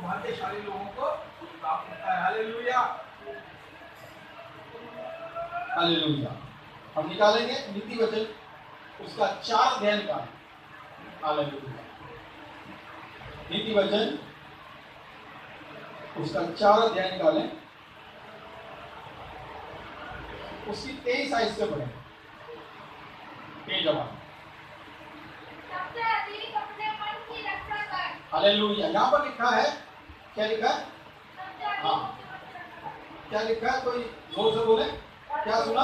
भाग्यशाली लोगों को प्राप्त होता है। Hallelujah, hallelujah. हम निकालेंगे नीति वचन, उसका 4 अध्याय निकालें। हालेलुया, नीति वचन उसका 4 अध्याय निकालें, उसकी 23 आयत से पढ़ें। जवाब सबसे अधिक अपने मन की रक्षा कर। हालेलुया। यहाँ पर लिखा है, क्या लिखा है? हाँ, क्या लिखा है? कोई जोर से बोले। क्या सुना?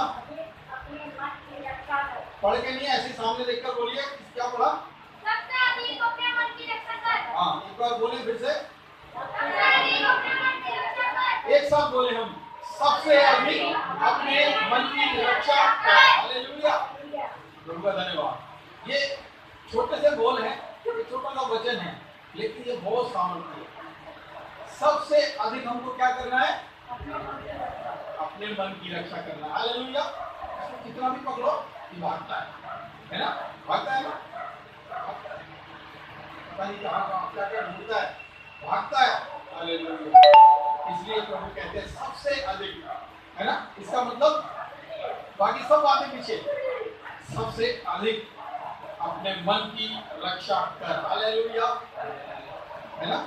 पढ़ के नहीं, ऐसे सामने देखकर बोलिए। क्या पढ़ा? सबसे अधिक अपने मन की रक्षा कर। हाँ, एक बार बोले फिर से। सबसे अधिक अपने मन की रक्षा कर। एक साथ बोले हम, सबसे अधिक अपने मन की रक्षा कर। हालेलुया, प्रभु का धन्यवाद। ये छोटे से बोल है, ये छोटा सा वचन है, लेकिन ये बहुत सामर्थ्य है। सबसे अधिक हमको क्या करना है? अपने मन की रक्षा करना। हालेलुया। कितना भी पकड़ो, ये भागता है ना? भागता है ना? पता नहीं कहाँ क्या क्या ढूंढता है, भागता है। हालेलुया। इसलिए प्रभु कहते हैं सबसे अधिक, है ना? इसका मतलब बाकी सब बातें पीछे, सबसे अधिक अपने मन की रक्षा कर। हालेलुया, है ना?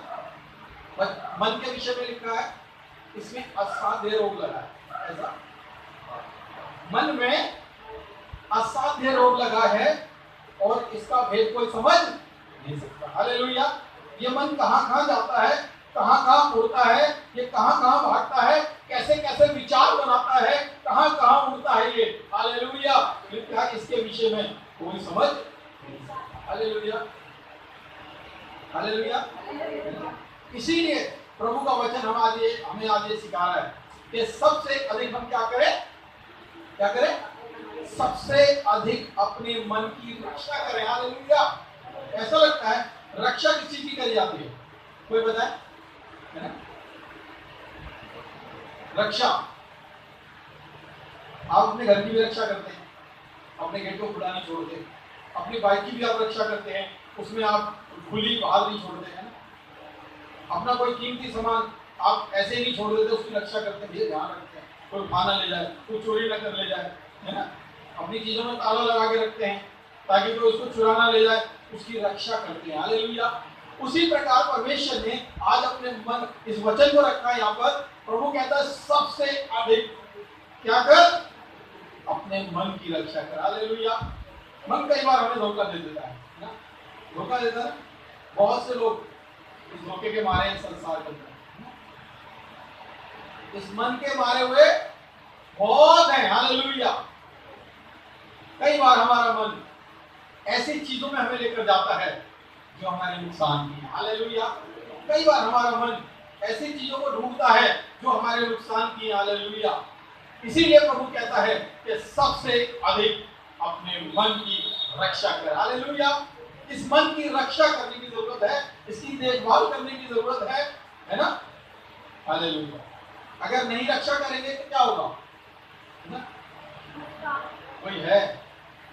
मन के विषय में लिखा है, इसमें असाध्य रोग लगा है। ऐसा मन में असाध्य रोग लगा है और इसका भेद कोई समझ नहीं सकता। हालेलुया। ये मन कहाँ कहाँ जाता है, कहाँ कहाँ उड़ता है, ये कहाँ कहाँ भागता है, कैसे कैसे विचार बनाता है, कहाँ कहाँ उड़ता है ये। हालेलुया। इसके विषय में कोई समझ। Hallelujah, hallelujah. इसीलिए प्रभु का वचन हमें आज ये सिखा रहा है कि सबसे अधिक हम क्या करें? क्या करें? सबसे अधिक अपने मन की रक्षा करें। हालेलुया। ऐसा लगता है रक्षा किस चीज की करी जाती है? कोई बताए, है ना? रक्षा आप अपने घर की भी रक्षा करते हैं, अपने गेट को खुला नहीं छोड़ते, अपनी बाइक की भी आप रक्षा करते हैं, उसमें आप खुली बाहर नहीं छोड़ते हैं। अपना कोई कीमती सामान आप ऐसे ही नहीं छोड़ देते, उसकी रक्षा करते हैं, ध्यान रखते हैं कोई उठा ना ले जाए, कोई चोरी ना कर ले जाए, है ना? अपनी चीजों में ताला लगा के रखते हैं ताकि कोई उसको चुरा ना ले जाए, उसकी रक्षा करते हैं। हालेलुया। उसी प्रकार परमेश्वर ने आज अपने मन इस वचन को रखा है यहाँ पर। प्रभु कहता है सबसे अधिक क्या कर? अपने मन की रक्षा कर। हालेलुया। मन कई बार हमें धोखा दे देता है ना? धोखा देता है। बहुत से लोग इस धोखे के मारे संसार के अंदर, इस मन के मारे हुए बहुत है। हालेलुया। कई बार हमारा मन ऐसी चीजों में हमें लेकर जाता है जो हमारे नुकसान की है। हालेलुया। कई बार हमारा मन ऐसी चीजों को ढूंढता है जो हमारे नुकसान की है। हालेलुया। इसीलिए प्रभु कहता है कि सबसे अधिक अपने मन की रक्षा कर। हालेलुया। इस मन की रक्षा करने की जरूरत है, इसकी देखभाल करने की जरूरत है ना? हालेलुया। अगर नहीं रक्षा करेंगे तो क्या होगा? कोई है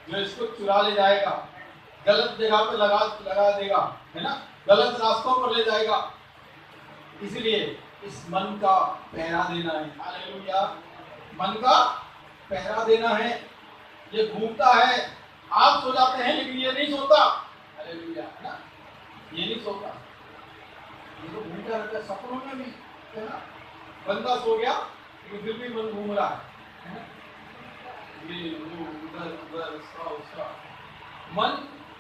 जो इसको चुरा ले जाएगा, गलत जगह पे लगा देगा, है ना? गलत रास्तों पर ले जाएगा। इसलिए इस मन का पहरा देना है। हालेलुया। मन का पहरा देना है। ये घूमता है, आप सो जाते हैं लेकिन ये नहीं सोता। हालेलुया, है ना? ये नहीं सोता, ये तो घूमता रहता है सपनों में भी, है ना? बंदा सो गया लेकिन फिर भी मन घूम रहा है ना? ये उधर उधर उसका मन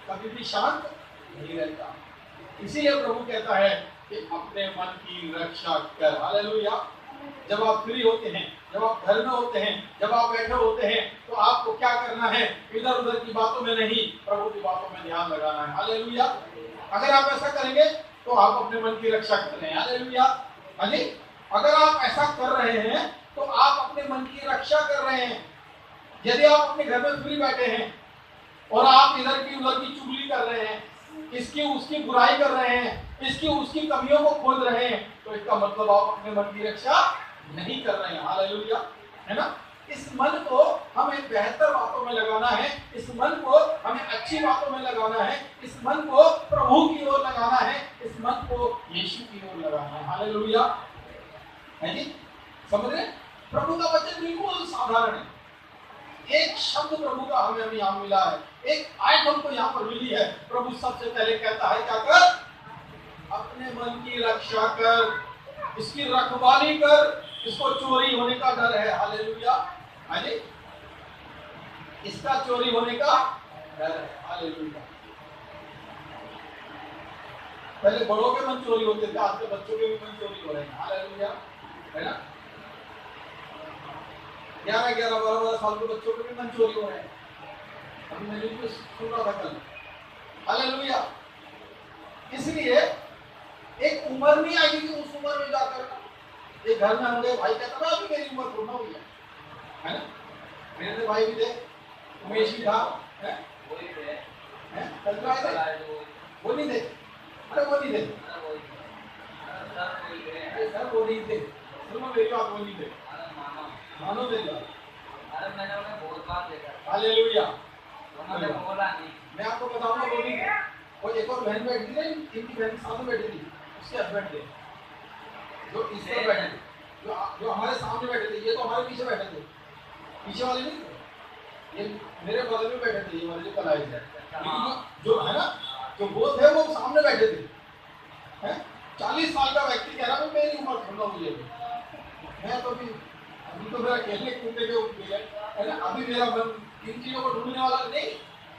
कभी भी शांत नहीं रहता। इसीलिए प्रभु कहता है कि अपने मन की रक्षा कर। हालेलुया। जब आप फ्री होते हैं, जब आप घर में होते हैं, जब आप बैठे होते हैं, तो आपको क्या करना है? इधर उधर की बातों में नहीं, प्रभु की बातों में ध्यान लगाना है। हालेलुया। अगर आप ऐसा करेंगे तो आप अपने मन की रक्षा कर रहे हैं। हालेलुया। हाँ जी, अगर आप ऐसा कर रहे हैं तो आप अपने मन की रक्षा कर रहे हैं। यदि आप अपने घर में फ्री बैठे हैं और आप इधर की उधर की चुगली कर रहे हैं, इसकी उसकी बुराई कर रहे हैं, इसकी उसकी कमियों को खोज रहे हैं, तो इसका मतलब आप अपने मन की रक्षा नहीं कर रहे हैं। हालेलुया, है ना? इस मन को हमें बेहतर बातों में लगाना है, इस मन को हमें अच्छी बातों में लगाना है, इस मन को प्रभु की ओर लगाना है, इस मन को यीशु की ओर लगाना है। हालेलुया, है जी? समझ रहे? प्रभु का वचन बिल्कुल साधारण है। एक शब्द प्रभु का हमें यहाँ मिला है, एक आयत हमको यहाँ पर मिली है। प्रभु सबसे पहले कहता है क्या कर? अपने मन की रक्षा कर, इसकी रखवाली कर, इसको चोरी होने का डर है। हालेलुया, हाँ जी, इसका चोरी होने का डर है। हालेलुया, पहले बड़ों के मन चोरी होते थे, आज के बच्चों के भी मन चोरी हो रहे हैं। हालेलुया, है ना? 11-11, 12-12 साल के बच्चों के भी मन चोरी हो रहे हैं। अभी मैं न्यूज़ सुन रहा था कल। हालेलुया, इसलिए एक उम्र नहीं आएगी कि उस उम्र में जाकर एक घर में होंगे, भाई कहता ना अभी मेरी उम्र पूर्ण हुई है ना? मेरे भाई भी थे, उमेश भी था, है? वही थे, हैं? कल तो आए थे, वो नहीं थे, अरे वो नहीं थे, सर वो नहीं थे, सुनो मेरी बात, वो नहीं थे, मानो मेरी बात, अरे मैंने उन्हें बहुत बार देखा। हालेलुया, उन्होंने बोला नहीं, मैं आपको बताऊंगा वो नहीं थे। वो एक और बहन बैठी थी, इनकी बहन साथ में बैठी थी, उसके हस्बैंड थे, जो इस पर बैठे थे, जो हमारे सामने बैठे थे, ये तो हमारे पीछे बैठे थे, पीछे वाले नहीं थे, ये मेरे बगल में बैठे थे, ये वाले जो कल आए थे, लेकिन जो है ना, जो वो थे वो सामने बैठे थे, हैं? 40 साल का व्यक्ति कह रहा है मेरी उम्र थोड़ा मुझे, मैं तो अभी तो मेरा खेलने कूदने के उठ गया है ना, अभी मेरा मन इन चीजों को ढूंढने वाला नहीं।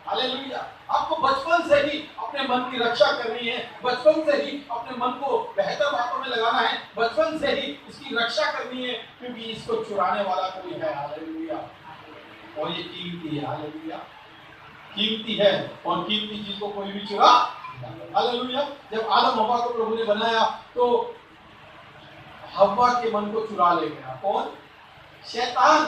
हालेलुया, आपको बचपन से ही अपने मन की रक्षा करनी है, बचपन से ही अपने मन को बेहतर बातों में लगाना है, बचपन से ही इसकी रक्षा करनी है, क्योंकि इसको चुराने वाला कोई है। हालेलुया, और ये कीमती है। हालेलुया, कीमती है और कीमती चीज को कोई भी चुरा। हालेलुया, जब आदम हव्वा को प्रभु ने बनाया तो हव्वा के मन को चुरा ले गया। कौन? शैतान।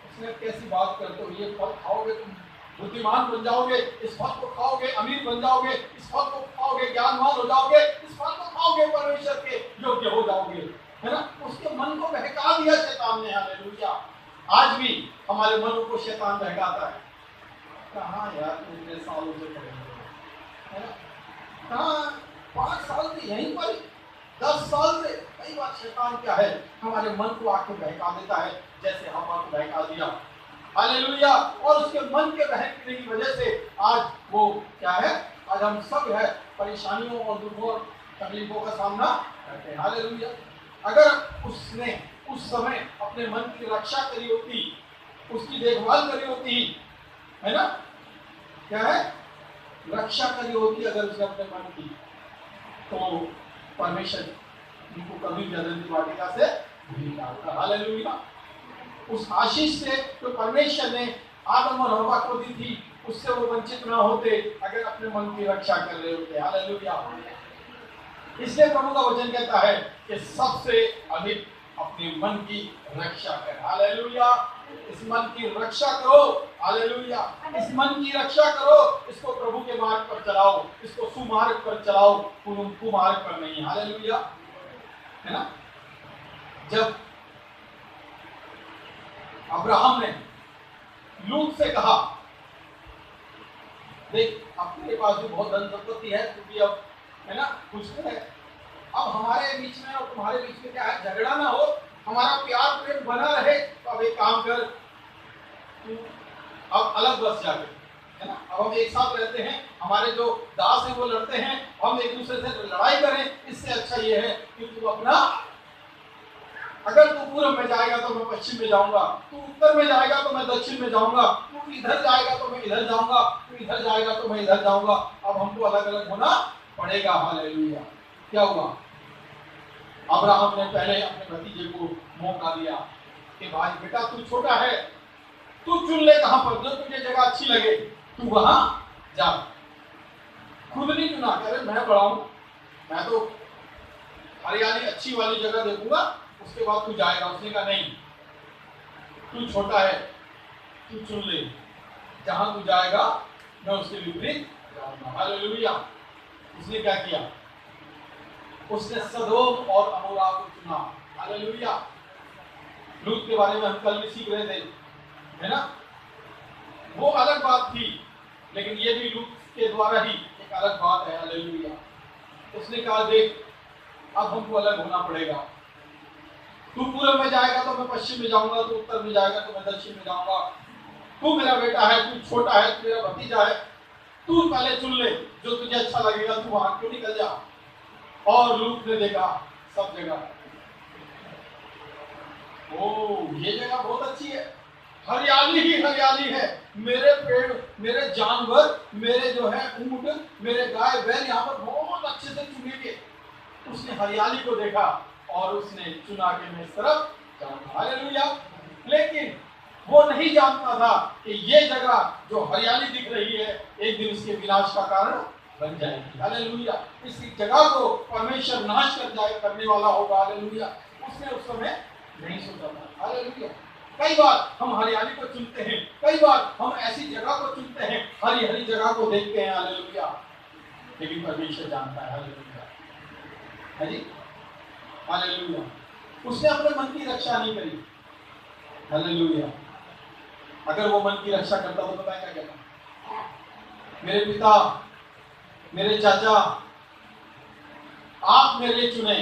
उसने कैसी बात करते हो, ये फल खाओगे तुम बुद्धिमान बन जाओगे, इस फल को खाओगे अमीर बन जाओगे, इस फल को खाओगे ज्ञानवान हो जाओगे, इस फल को खाओगे परमेश्वर के योग्य हो जाओगे, है ना? उसके मन को बहका दिया शैतान ने। हालेलुया, आज भी हमारे मनों को शैतान बहकाता है। कहाँ यार इतने सालों से पढ़ेंगे, है ना? कहाँ 5 साल से यहीं पर, 10 साल से कई बार शैतान क्या है, हमारे मन को आके बहका देता है, जैसे हवा को बहका दिया। हालेलुया, और उसके मन के बहकने की वजह से आज वो क्या है, आज हम सब है परेशानियों और दुखों और तकलीफों का सामना करते हैं। हालेलुया, अगर उसने उस समय अपने मन की रक्षा करी होती, उसकी देखभाल करी होती, है ना, क्या है, रक्षा करी होती अगर उसने अपने मन की, तो परमेश्वर उनको कभी भी अदन की वाटिका से नहीं डालता। हालेलुया, उस आशीष से जो परमेश्वर ने आदम और हव्वा को दी थी, उससे वो वंचित ना होते अगर अपने मन की रक्षा कर रहे होते। हालेलुया, इसलिए प्रभु का वचन कहता है कि सबसे अधिक अपने मन की रक्षा कर। हालेलुया, इस मन की रक्षा करो। हालेलुया, इस मन की रक्षा करो, इसको प्रभु के मार्ग पर चलाओ, इसको सुमार्ग पर चलाओ, कुमार्ग पर नहीं। हालेलुया, है ना? जब अब्राहम ने लूत से कहा, देख अपने पास भी बहुत धन संपत्ति है, क्योंकि अब है ना कुछ है, अब हमारे बीच में और तुम्हारे बीच में क्या है, झगड़ा ना हो, हमारा प्यार प्रेम बना रहे, तो अब एक काम कर, तू अब अलग बस जाके, है ना, अब हम एक साथ रहते हैं, हमारे जो दास हैं वो लड़ते हैं, हम एक दूसरे से लड़ाई करें, इससे अच्छा ये है कि तू अपना, अगर तू पूर्व में जाएगा तो मैं पश्चिम में जाऊंगा, तू उत्तर में जाएगा तो मैं दक्षिण में जाऊंगा, तू इधर जाएगा तो मैं इधर जाऊंगा, तू इधर जाएगा तो मैं इधर जाऊंगा, अब हमको अलग अलग होना पड़ेगा। हालेलुया, क्या हुआ, अब्राहम ने पहले अपने भतीजे को मौका दिया कि भाई बेटा तू छोटा है, तू चुन ले कहां पर जो तुझे जगह अच्छी लगे, तू वहां जा। खुद नहीं चुना, कह रहे मैं बड़ा हूं, मैं तो हरियाली अच्छी वाली जगह देखूंगा, उसके बाद तू जाएगा। उसने कहा नहीं, तू छोटा है, तू चुन ले, जहां तू जाएगा मैं उसके विपरीत जाऊंगा। हालेलुया, उसने क्या किया, उसने सदोम और अमोरा को चुना। हालेलुया, लूत के बारे में हम कल भी सीख रहे थे, है ना। वो अलग बात थी, लेकिन ये भी लूत के द्वारा ही एक अलग बात है। हालेलुया। उसने कहा देख अब हमको अलग होना पड़ेगा, तू पूर्व में जाएगा तो मैं पश्चिम में जाऊंगा, तू उत्तर में जाएगा तो मैं दक्षिण में जाऊंगा, तू मेरा बेटा है, तू छोटा है, तू मेरा भतीजा है, तू पहले चुन ले जो तुझे अच्छा लगेगा, तू वहां क्यों निकल जा। और लूत ने देखा सब जगह, ओ ये जगह बहुत अच्छी है, हरियाली ही हरियाली है, मेरे पेड़, मेरे जानवर, मेरे जो है ऊंट, मेरे गाय बैल यहाँ पर बहुत अच्छे से चुनेंगे। उसने हरियाली को देखा और उसने चुना के मैं इस तरफ जाऊंगा। हालेलुया। लेकिन वो नहीं जानता था कि ये जगह जो हरियाली दिख रही है एक दिन उसके विनाश का कारण बन जाएगी। हालेलुया। इस जगह को परमेश्वर नाश करने वाला होगा। हालेलुया। उसने उस समय नहीं सोचा था। हालेलुया। कई बार हम हरियाली को चुनते हैं, कई बार हम ऐसी जगह को चुनते हैं, हरी हरी जगह को देखते हैं। हालेलुया। लेकिन परमेश्वर जानता है। हालेलुया। है जी। हालेलुया। उसने अपने मन की रक्षा नहीं करी। हालेलुया। अगर वो मन की रक्षा करता तो मैं क्या कहता, मेरे पिता, मेरे चाचा, आप मेरे लिए चुने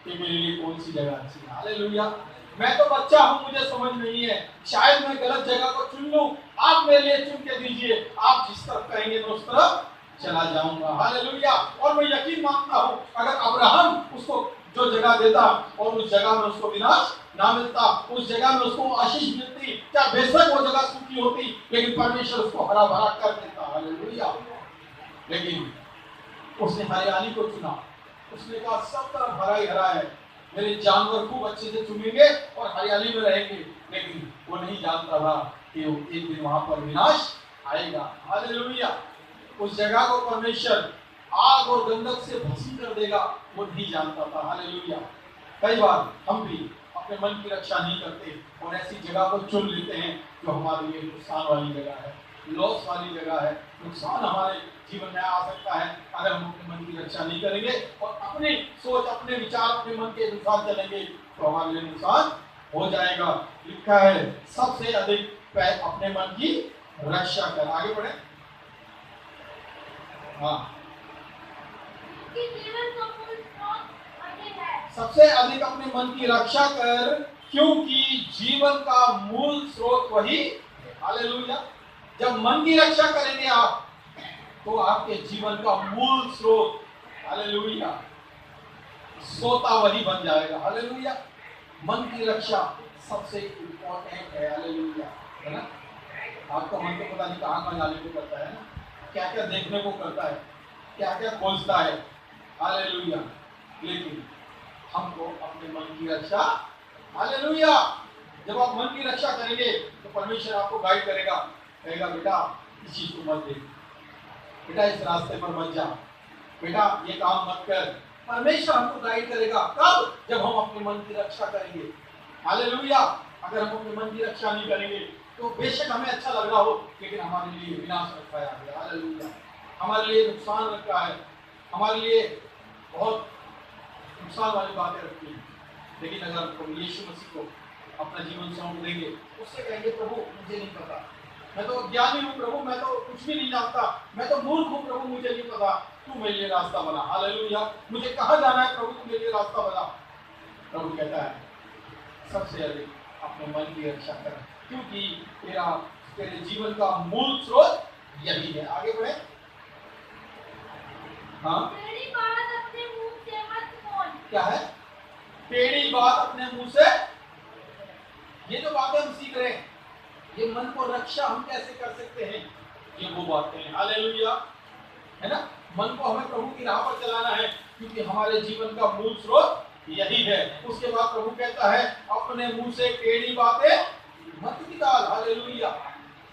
कि मेरे लिए कौन सी जगह अच्छी है। हालेलुया। मैं तो बच्चा हूं, मुझे समझ नहीं है, शायद मैं गलत जगह को चुन लूं, आप मेरे लिए चुन के दीजिए, आप जिस तरफ कहेंगे मैं उस तरफ चला जाऊंगा। हालेलुया। और मैं यकीन मानता हूं अगर अब्राहम उसको जो जगह देता और उस जगह में उसको विनाश ना मिलता, उस जगह में उसको आशीष मिलती, क्या बेशक वो जगह सूखी होती, लेकिन परमेश्वर उसको हरा भरा कर देता। हालेलुया। लेकिन उसने हरियाली को चुना। उसने कहा सब तरफ हरा ही हरा है, मेरे जानवर खूब अच्छे से चुनेंगे और हरियाली में रहेंगे। लेकिन वो नहीं जानता था कि एक दिन वहां पर विनाश आएगा। हालेलुया। उस जगह को परमेश्वर आग और गंधक से भस्म कर देगा, वो नहीं जानता था। हालेलुया। कई बार हम भी अपने मन की रक्षा नहीं करते और ऐसी जगह को चुन लेते हैं जो हमारे लिए नुकसान वाली जगह है, लॉस वाली जगह है, नुकसान हमारे जीवन में आ सकता है अगर हम अपने मन की रक्षा नहीं करेंगे और अपनी सोच, अपने विचार, अपने मन के अनुसार चलेंगे तो हमारे लिए नुकसान हो जाएगा। लिखा है सबसे अधिक अपने मन की रक्षा कर। आगे बढ़े। हाँ, सबसे अधिक अपने मन की रक्षा कर क्योंकि जीवन का मूल स्रोत वही। हालेलुया। जब मन की रक्षा करेंगे आप तो आपके जीवन का मूल स्रोत, हालेलुया, सोता वही बन जाएगा। हालेलुया। मन की रक्षा सबसे इंपॉर्टेंट है। हालेलुया। है ना। आपका मन तो पता नहीं कहाँ जाने को करता है ना, क्या क्या देखने को करता है, क्या क्या खोजता है। हालेलुया। लेकिन हमको अपने मन की रक्षा, हालेलुया, जब आप मन की रक्षा करेंगे तो परमेश्वर आपको गाइड करेगा, कहेगा बेटा इस चीज को मत देख, बेटा इस रास्ते पर मत जा, बेटा ये काम मत कर। परमेश्वर हमको गाइड करेगा। कब? जब हम अपने मन की रक्षा करेंगे। हालेलुया। अगर हम अपने मन की रक्षा नहीं करेंगे तो बेशक हमें अच्छा लग रहा हो लेकिन हमारे लिए विनाश रखा है। हालेलुया। हमारे लिए नुकसान रखा है, हमारे लिए बहुत नुकसान वाली बातें रखती हैं। लेकिन अगर हम यीशु मसीह को अपना जीवन सौंप देंगे, उससे कहेंगे प्रभु मुझे नहीं पता, मैं तो अज्ञानी हूँ प्रभु, मैं तो कुछ भी नहीं जानता, मैं तो मूर्ख हूँ प्रभु, मुझे नहीं पता, तू मेरे लिए रास्ता बना। हालेलुया। मुझे कहाँ जाना है प्रभु, तू मेरे लिए रास्ता बना। प्रभु कहता है सबसे अधिक अपने मन की रक्षा कर क्योंकि तेरे जीवन का मूल स्रोत यही है। आगे बढ़े। हाँ, क्या है टेढ़ी बात अपने मुंह से। ये जो बातें हम सीख रहे हैं, ये मन को रक्षा हम कैसे कर सकते हैं, ये वो बातें हैं। हालेलुया। है ना। मन को हमें प्रभु की राह पर चलाना है क्योंकि हमारे जीवन का मूल स्रोत यही है। उसके बाद प्रभु कहता है अपने मुंह से टेढ़ी बातें मत निकाल। हालेलुया।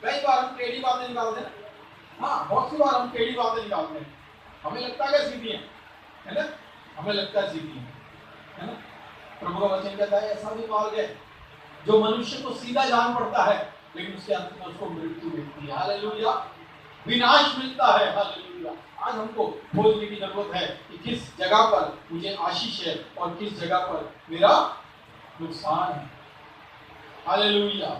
कई बार हम टेढ़ी बातें निकालते हैं। हाँ, बहुत सी बार हम टेढ़ी बातें निकालते हैं, हमें लगता है सीधी है ना, हमें लगता है सीधी है ना। प्रभु का वचन कहता है ऐसा भी मार्ग है जो मनुष्य को सीधा जान पड़ता है लेकिन उसके अंत में उसको मृत्यु मिलती है। हालेलुया। विनाश मिलता है। हालेलुया। आज हमको खोजने की जरूरत है कि किस जगह पर मुझे आशीष है और किस जगह पर मेरा नुकसान है। हालेलुया।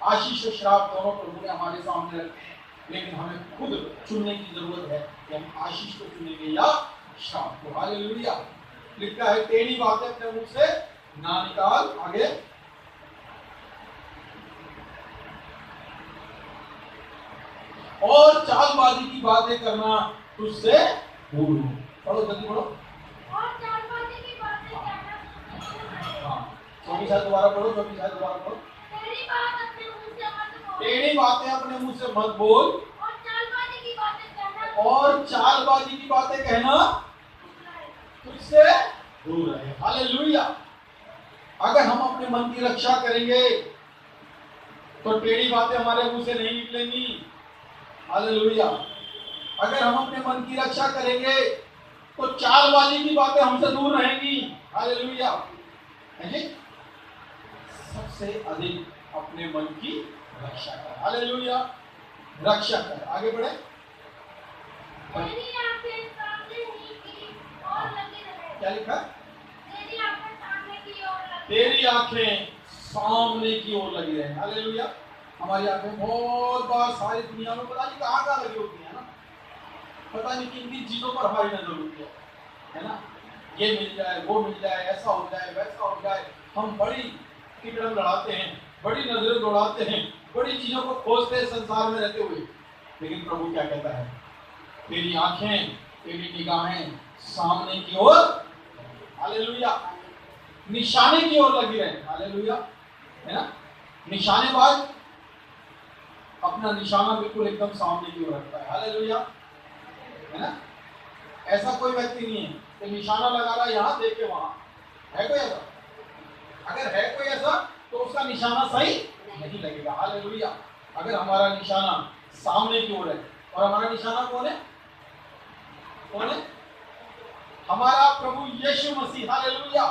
आशीष और श्राप दोनों प्रभु ने हमारे सामने रखे हैं, लेकिन हमें खुद चुनने की जरूरत है कि हम आशीष को चुनेंगे या श्राप को। हालेलुया। लिखा है टेढ़ी बातें अपने मुंह से ना निकाल। आगे, और चालबाजी की बातें करना तुझसे दूर हो। पढ़ो जल्दी पढ़ो। और चालबाजी की बातें करना तुझसे दूर रहे। हाँ, 24 दोबारा पढ़ो, 24 दोबारा पढ़ो। तेरी बात अपने मुंह से मत बोल। टेढ़ी बातें अपने मुंह से मत बोल, और चालबाजी की बातें कहना और चालबाजी की बातें कहना तुझसे दूर रहे। हालेलुया। अगर हम अपने मन की रक्षा करेंगे तो टेढ़ी बातें हमारे मुंह से नहीं निकलेंगी। हालेलुया। अगर हम अपने मन की रक्षा करेंगे तो चालबाजी की बातें हमसे दूर रहेंगी। हालेलुया। है जी? सबसे अधिक अपने मन की रक्षा कर। हालेलुया। रक्षा कर। आगे बढ़े। तेरी आंखें सामने ही की ओर लगी रहे। क्या लिखा? तेरी आंखें सामने की ओर लगी। तेरी आंखें सामने की ओर लगी रहे। हालेलुया। हमारी आंखें बहुत बार सारी दुनिया में पता नहीं कहाँ कहाँ लगी होती है ना, पता नहीं किन किन चीजों पर हमारी नजर होती है ना। ये मिल जाए, वो मिल जाए, ऐसा हो जाए, वैसा हो जाए। हम बड़ी किकड़म लड़ाते हैं, बड़ी नजरें दौड़ाते हैं, बड़ी चीजों को खोजते हैं संसार में रहते हुए। लेकिन प्रभु क्या कहता है? तेरी आंखें, तेरी निगाहें सामने की ओर, हालेलुया, निशाने की ओर लगी रहे। हालेलुया। है ना? निशानेबाज अपना निशाना बिल्कुल एकदम सामने की ओर रखता है। हालेलुया। है ना? ऐसा कोई व्यक्ति नहीं है कि निशाना लगा रहा है यहां देख के वहां। है कोई ऐसा? अगर है कोई ऐसा तो उसका निशाना सही नहीं लगेगा। हालेलुया। अगर हमारा निशाना सामने की ओर है, और हमारा निशाना कौन है? कौन है? हमारा प्रभु यीशु मसीह। हालेलुया।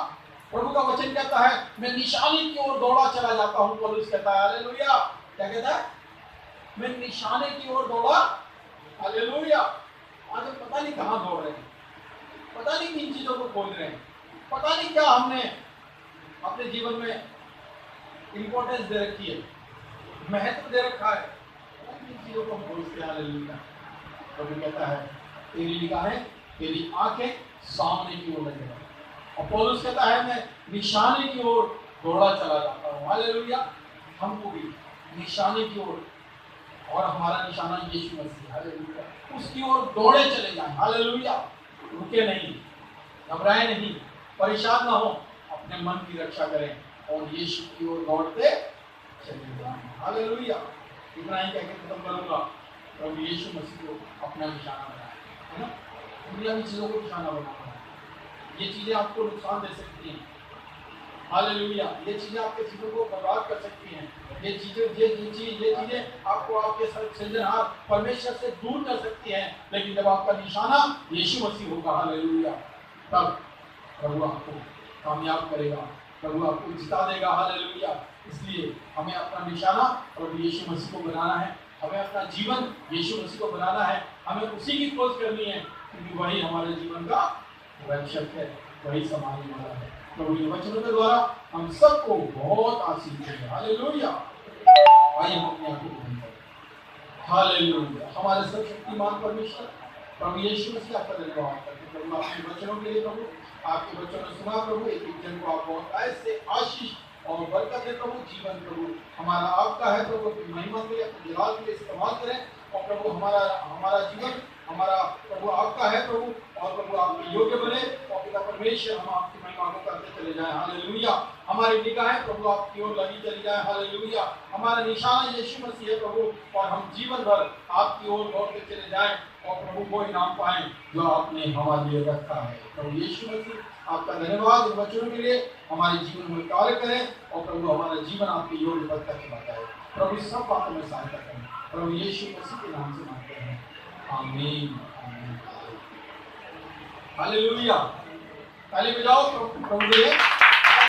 प्रभु का वचन कहता है मैं निशाने की ओर दौड़ा चला जाता हूं। पौलुस कहता है हालेलुया। क्या कहता है? मैं निशाने की ओर दौड़ा। हालेलुया। आज हम पता नहीं कहां दौड़ रहे हैं, पता नहीं किन चीजों को खोज रहे हैं, पता नहीं क्या हमने अपने जीवन में इंपॉर्टेंस दे रखी है, महत्व दे रखा है, किन चीजों को हम खोजते हैं। हालेलुया। प्रभु कहता है तेरी निगाहें, तेरी आंखें सामने की ओर लगे रहे। और पौलुस कहता है मैं निशाने की ओर दौड़ा चला जाता हूं। हालेलुया। हमको भी निशाने की ओर, और हमारा निशाना यीशु मसीह। हालेलुया। उसकी ओर दौड़े चले जाएं। हालेलुया। रुके नहीं, घबराए नहीं, परेशान ना हो, अपने मन की रक्षा करें और यीशु की ओर दौड़ते चले जाएं। हालेलुया। इतना ही कहकर खत्म करूंगा। प्रभु यीशु मसीह को अपना निशाना बनाए, है ना? दुनिया की चीजों को निशाना बनाना है। ये चीजें आपको नुकसान दे सकती हैं। हालेलुया। ये चीजें आपके जीवन को बर्बाद कर सकती हैं। ये चीजें आपको आपके सृजनहार परमेश्वर से दूर कर सकती हैं। लेकिन जब आपका निशाना यीशु मसीह होगा, हालेलुया, तब प्रभु आपको कामयाब करेगा, प्रभु आपको जिता देगा। हालेलुया। इसलिए हमें अपना निशाना प्रभु यीशु मसीह को बनाना है, हमें अपना जीवन यीशु मसीह को बनाना है, हमें उसी की खोज करनी है, क्योंकि वही हमारे जीवन का रक्षक है, वही संभालने वाला है। प्रभु के वचनों के द्वारा हम सबको बहुत आशीष देंगे। हालेलुया। आइए हम अपने आप को बंद करें। हालेलुया। हमारे सर्वशक्तिमान परमेश्वर प्रभु यीशु मसीह आपका धन्यवाद करते हैं प्रभु आपके वचनों के लिए। प्रभु आपके वचनों ने सुना प्रभु, एक एक जन को आप बहुत ऐसे आशीष और बरकत है प्रभु। जीवन प्रभु हमारा आपका है प्रभु, अपनी महिमा के लिए, अपने जलाल के लिए इस्तेमाल करें। और प्रभु हमारा जीवन हमारा प्रभु आपका है प्रभु, और प्रभु आपके योग्य बने, और पिता परमेश्वर हम आपकी महिमा को करते चले जाएं। हालेलुया। हमारी निगाहें प्रभु आपकी ओर लगी चली जाए। हालेलुया। हमारा निशाना यीशु मसीह है प्रभु, और हम जीवन भर आपकी ओर दौड़ते चले जाएं, और प्रभु वो इनाम पाएं जो आपने हमारे लिए रखा है। प्रभु यीशु मसीह आपका धन्यवाद इन वचनों के लिए। हमारे जीवन में कार्य करें, और प्रभु हमारा जीवन आपके योग्य पद तक बताए। प्रभु सब बातों में सहायता करें। प्रभु यीशु मसीह के नाम से मांगते हैं, आमीन। हालेलुया। ताली बजाओ प्रभु के लिए।